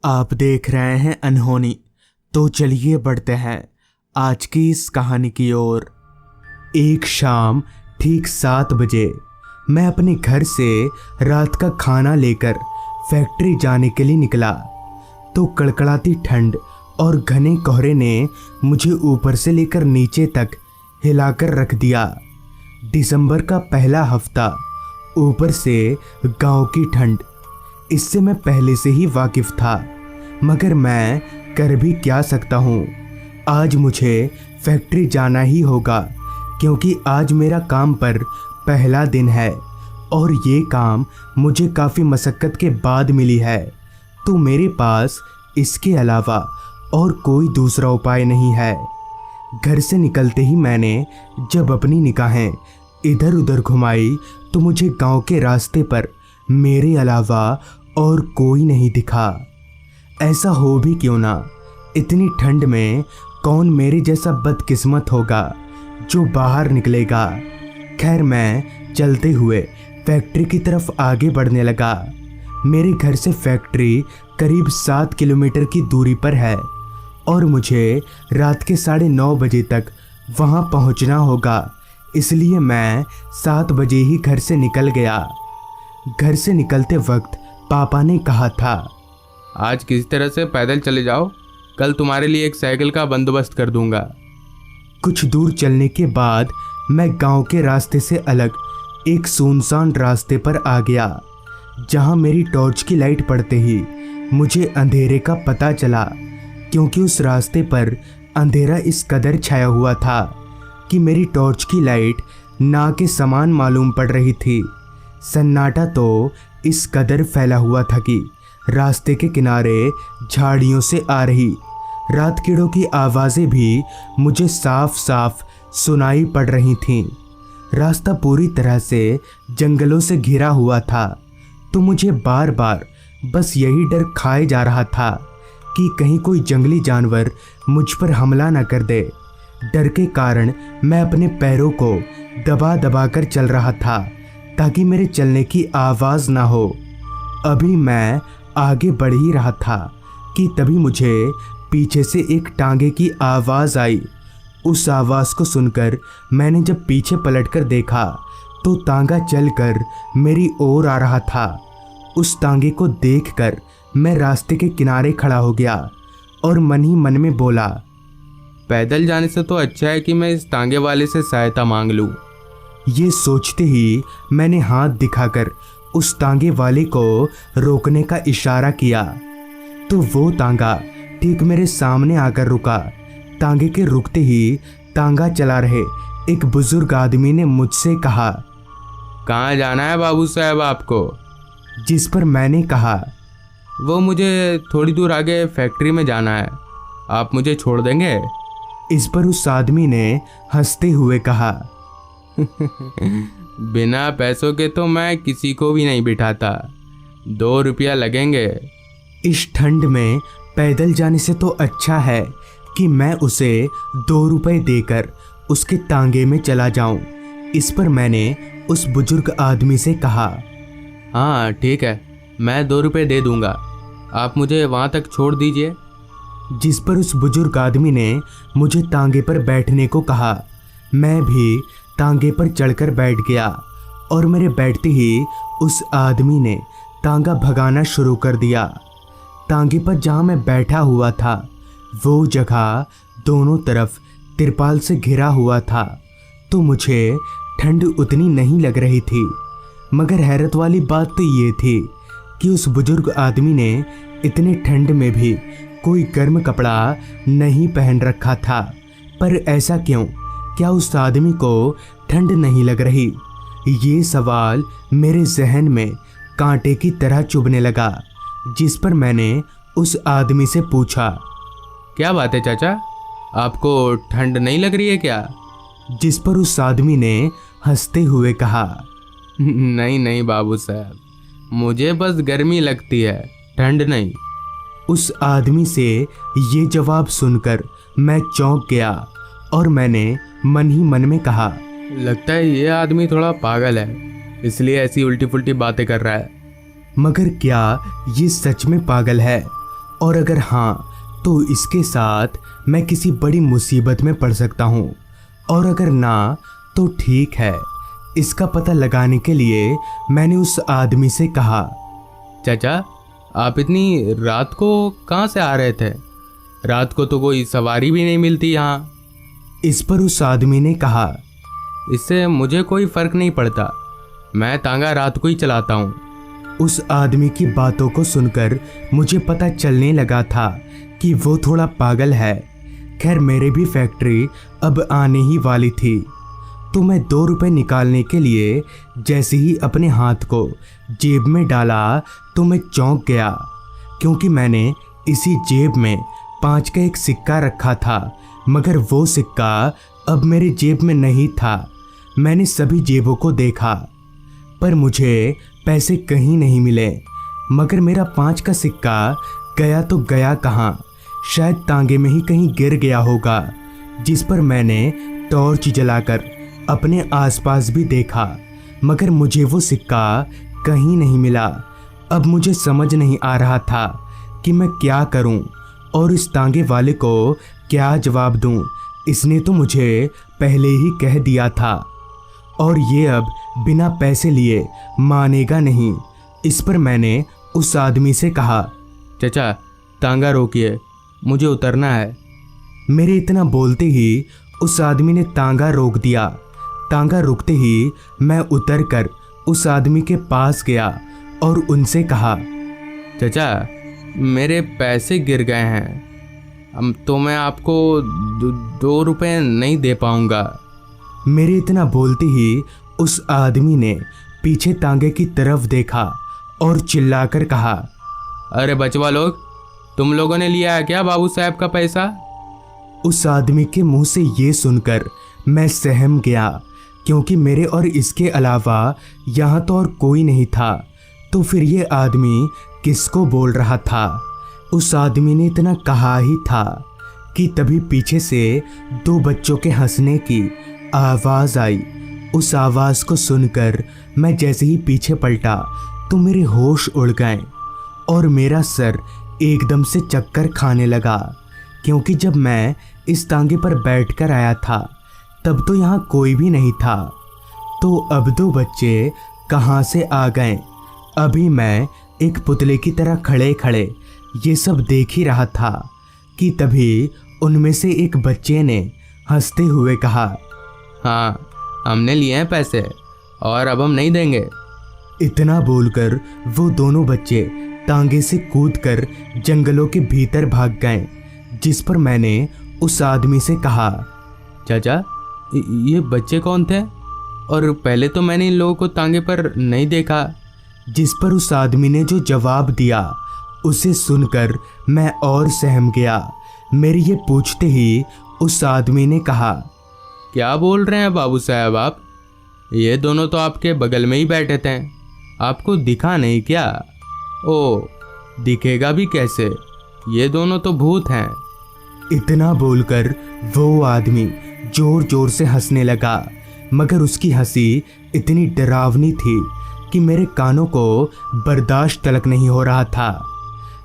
आप देख रहे हैं अनहोनी। तो चलिए बढ़ते हैं आज की इस कहानी की ओर। एक शाम ठीक 7 बजे मैं अपने घर से रात का खाना लेकर फैक्ट्री जाने के लिए निकला तो कड़कड़ाती ठंड और घने कोहरे ने मुझे ऊपर से लेकर नीचे तक हिलाकर रख दिया। दिसंबर का पहला हफ्ता, ऊपर से गांव की ठंड, इससे मैं पहले से ही वाकिफ था, मगर मैं कर भी क्या सकता हूँ। आज मुझे फैक्ट्री जाना ही होगा क्योंकि आज मेरा काम पर पहला दिन है और ये काम मुझे काफ़ी मशक्क़त के बाद मिली है, तो मेरे पास इसके अलावा और कोई दूसरा उपाय नहीं है। घर से निकलते ही मैंने जब अपनी निगाहें इधर उधर घुमाई तो मुझे गांव के रास्ते पर मेरे अलावा और कोई नहीं दिखा। ऐसा हो भी क्यों ना, इतनी ठंड में कौन मेरे जैसा बदकिस्मत होगा जो बाहर निकलेगा। खैर, मैं चलते हुए फैक्ट्री की तरफ आगे बढ़ने लगा। मेरे घर से फैक्ट्री करीब 7 किलोमीटर की दूरी पर है और मुझे रात के 9:30 बजे तक वहां पहुंचना होगा, इसलिए मैं 7 बजे ही घर से निकल गया। घर से निकलते वक्त पापा ने कहा था, आज किसी तरह से पैदल चले जाओ, कल तुम्हारे लिए एक साइकिल का बंदोबस्त कर दूंगा। कुछ दूर चलने के बाद मैं गांव के रास्ते से अलग एक सुनसान रास्ते पर आ गया, जहां मेरी टॉर्च की लाइट पड़ते ही मुझे अंधेरे का पता चला, क्योंकि उस रास्ते पर अंधेरा इस कदर छाया हुआ था कि मेरी टॉर्च की लाइट ना के समान मालूम पड़ रही थी। सन्नाटा तो इस कदर फैला हुआ था कि रास्ते के किनारे झाड़ियों से आ रही रात कीड़ों की आवाज़ें भी मुझे साफ साफ सुनाई पड़ रही थीं। रास्ता पूरी तरह से जंगलों से घिरा हुआ था, तो मुझे बार बार बस यही डर खाए जा रहा था कि कहीं कोई जंगली जानवर मुझ पर हमला न कर दे। डर के कारण मैं अपने पैरों को दबा दबा कर चल रहा था ताकि मेरे चलने की आवाज़ ना हो। अभी मैं आगे बढ़ ही रहा था कि तभी मुझे पीछे से एक टांगे की आवाज़ आई। उस आवाज़ को सुनकर मैंने जब पीछे पलटकर देखा तो तांगा चलकर मेरी ओर आ रहा था। उस तांगे को देखकर मैं रास्ते के किनारे खड़ा हो गया और मन ही मन में बोला, पैदल जाने से तो अच्छा है कि मैं इस तांगे वाले से सहायता मांग लूँ। ये सोचते ही मैंने हाथ दिखाकर उस तांगे वाले को रोकने का इशारा किया, तो वो तांगा ठीक मेरे सामने आकर रुका। तांगे के रुकते ही तांगा चला रहे एक बुजुर्ग आदमी ने मुझसे कहा, कहाँ जाना है बाबू साहब आपको? जिस पर मैंने कहा, वो मुझे थोड़ी दूर आगे फैक्ट्री में जाना है, आप मुझे छोड़ देंगे? इस पर उस आदमी ने हंसते हुए कहा, बिना पैसों के तो मैं किसी को भी नहीं बिठाता, 2 रुपया लगेंगे। इस ठंड में पैदल जाने से तो अच्छा है कि मैं उसे 2 रुपए देकर उसके तांगे में चला जाऊं। इस पर मैंने उस बुजुर्ग आदमी से कहा, हाँ ठीक है, मैं 2 रुपये दे दूंगा, आप मुझे वहाँ तक छोड़ दीजिए। जिस पर उस बुजुर्ग आदमी ने मुझे तांगे पर बैठने को कहा। मैं भी तांगे पर चढ़कर बैठ गया और मेरे बैठते ही उस आदमी ने तांगा भगाना शुरू कर दिया। तांगे पर जहाँ मैं बैठा हुआ था वो जगह दोनों तरफ तिरपाल से घिरा हुआ था, तो मुझे ठंड उतनी नहीं लग रही थी। मगर हैरत वाली बात तो ये थी कि उस बुजुर्ग आदमी ने इतने ठंड में भी कोई गर्म कपड़ा नहीं पहन रखा था। पर ऐसा क्यों? क्या उस आदमी को ठंड नहीं लग रही? ये सवाल मेरे जहन में कांटे की तरह चुभने लगा। जिस पर मैंने उस आदमी से पूछा, क्या बात है चाचा, आपको ठंड नहीं लग रही है क्या? जिस पर उस आदमी ने हंसते हुए कहा, नहीं नहीं बाबू साहब, मुझे बस गर्मी लगती है, ठंड नहीं। उस आदमी से ये जवाब सुनकर मैं चौंक गया और मैंने मन ही मन में कहा, लगता है ये आदमी थोड़ा पागल है, इसलिए ऐसी उल्टी पुल्टी बातें कर रहा है। मगर क्या ये सच में पागल है? और अगर हाँ तो इसके साथ मैं किसी बड़ी मुसीबत में पड़ सकता हूँ, और अगर ना तो ठीक है। इसका पता लगाने के लिए मैंने उस आदमी से कहा, चाचा, आप इतनी रात को कहाँ से आ रहे थे? रात को तो कोई सवारी भी नहीं मिलती यहाँ। इस पर उस आदमी ने कहा, इससे मुझे कोई फर्क नहीं पड़ता, मैं तांगा रात को ही चलाता हूँ। उस आदमी की बातों को सुनकर मुझे पता चलने लगा था कि वो थोड़ा पागल है। खैर, मेरे भी फैक्ट्री अब आने ही वाली थी, तो मैं 2 रुपए निकालने के लिए जैसे ही अपने हाथ को जेब में डाला तो मैं चौंक गया, क्योंकि मैंने इसी जेब में 5 का एक सिक्का रखा था, मगर वो सिक्का अब मेरे जेब में नहीं था। मैंने सभी जेबों को देखा, पर मुझे पैसे कहीं नहीं मिले, मगर मेरा 5 का सिक्का गया तो गया कहाँ, शायद तांगे में ही कहीं गिर गया होगा। जिस पर मैंने टॉर्च जलाकर अपने आसपास भी देखा, मगर मुझे वो सिक्का कहीं नहीं मिला। अब मुझे समझ नहीं आ रहा था कि मैं क्या करूं और इस तांगे वाले को क्या जवाब दूं। इसने तो मुझे पहले ही कह दिया था, और ये अब बिना पैसे लिए मानेगा नहीं। इस पर मैंने उस आदमी से कहा, चाचा, तांगा रोकिए, मुझे उतरना है। मेरे इतना बोलते ही उस आदमी ने तांगा रोक दिया। तांगा रुकते ही मैं उतरकर उस आदमी के पास गया और उनसे कहा, चाचा, मेरे पैसे गिर गए हैं, अब तो मैं आपको 2 रुपए नहीं दे पाऊंगा। मेरे इतना बोलते ही उस आदमी ने पीछे तांगे की तरफ देखा और चिल्लाकर कहा, अरे बचवा लोग, तुम लोगों ने लिया है क्या बाबू साहब का पैसा? उस आदमी के मुंह से ये सुनकर मैं सहम गया, क्योंकि मेरे और इसके अलावा यहाँ तो और कोई नहीं था। तो फिर ये आदमी किसको बोल रहा था? उस आदमी ने इतना कहा ही था कि तभी पीछे से 2 बच्चों के हंसने की आवाज़ आई। उस आवाज़ को सुनकर मैं जैसे ही पीछे पलटा तो मेरे होश उड़ गए और मेरा सर एकदम से चक्कर खाने लगा, क्योंकि जब मैं इस तांगे पर बैठकर आया था तब तो यहाँ कोई भी नहीं था। तो अब 2 बच्चे कहाँ से आ गए? अभी मैं एक पुतले की तरह खड़े खड़े ये सब देख ही रहा था कि तभी उनमें से एक बच्चे ने हंसते हुए कहा, हाँ, हमने लिए हैं पैसे और अब हम नहीं देंगे। इतना बोलकर वो दोनों बच्चे तांगे से कूदकर जंगलों के भीतर भाग गए। जिस पर मैंने उस आदमी से कहा, चाचा, ये बच्चे कौन थे? और पहले तो मैंने इन लोगों को तांगे पर नहीं देखा। जिस पर उस आदमी ने जो जवाब दिया उसे सुनकर मैं और सहम गया। मेरी ये पूछते ही उस आदमी ने कहा, क्या बोल रहे हैं बाबू साहब आप? ये दोनों तो आपके बगल में ही बैठे थे, आपको दिखा नहीं क्या? ओ, दिखेगा भी कैसे, ये दोनों तो भूत हैं। इतना बोलकर वो आदमी जोर जोर से हंसने लगा, मगर उसकी हंसी इतनी डरावनी थी कि मेरे कानों को बर्दाश्त तलक नहीं हो रहा था।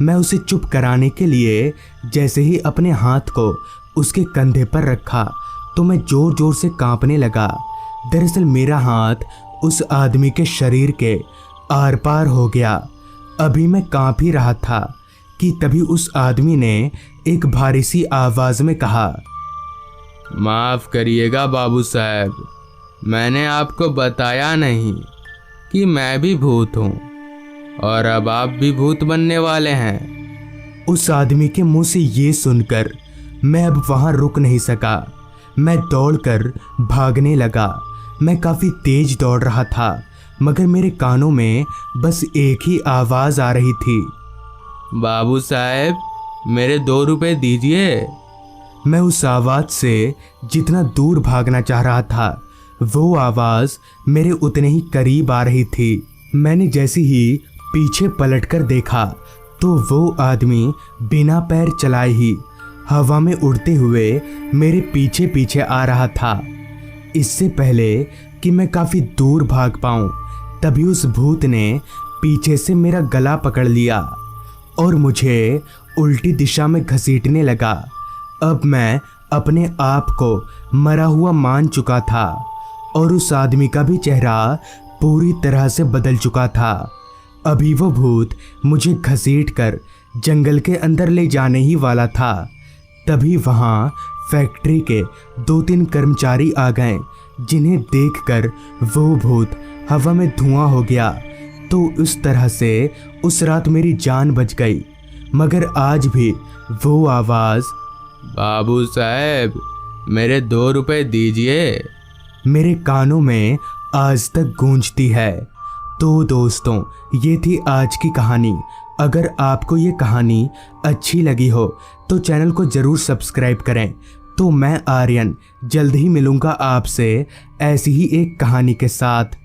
मैं उसे चुप कराने के लिए जैसे ही अपने हाथ को उसके कंधे पर रखा तो मैं जोर जोर से कांपने लगा। दरअसल मेरा हाथ उस आदमी के शरीर के आर पार हो गया। अभी मैं कांप ही रहा था कि तभी उस आदमी ने एक भारी सी आवाज़ में कहा, माफ़ करिएगा बाबू साहब, मैंने आपको बताया नहीं कि मैं भी भूत हूँ और अब आप भी भूत बनने वाले हैं। उस आदमी के मुंह से ये सुनकर मैं अब वहाँ रुक नहीं सका। मैं दौड़कर भागने लगा। मैं काफ़ी तेज दौड़ रहा था, मगर मेरे कानों में बस एक ही आवाज़ आ रही थी, बाबू साहब, मेरे 2 रुपए दीजिए। मैं उस आवाज़ से जितना दूर भागना चाह रहा था, वो आवाज़ मेरे उतने ही करीब आ रही थी। मैंने जैसे ही पीछे पलटकर देखा तो वो आदमी बिना पैर चलाए ही हवा में उड़ते हुए मेरे पीछे पीछे आ रहा था। इससे पहले कि मैं काफ़ी दूर भाग पाऊँ, तभी उस भूत ने पीछे से मेरा गला पकड़ लिया और मुझे उल्टी दिशा में घसीटने लगा। अब मैं अपने आप को मरा हुआ मान चुका था और उस आदमी का भी चेहरा पूरी तरह से बदल चुका था। अभी वो भूत मुझे घसीटकर जंगल के अंदर ले जाने ही वाला था। तभी वहाँ फैक्ट्री के 2-3 कर्मचारी आ गए, जिन्हें देखकर वो भूत हवा में धुआं हो गया। तो उस तरह से उस रात मेरी जान बच गई। मगर आज भी वो आवाज़, बाबू साहब मेरे 2 रुपए दीजिए, मेरे कानों में आज तक गूंजती है। तो दोस्तों, ये थी आज की कहानी। अगर आपको ये कहानी अच्छी लगी हो तो चैनल को ज़रूर सब्सक्राइब करें। तो मैं आर्यन जल्द ही मिलूँगा आपसे ऐसी ही एक कहानी के साथ।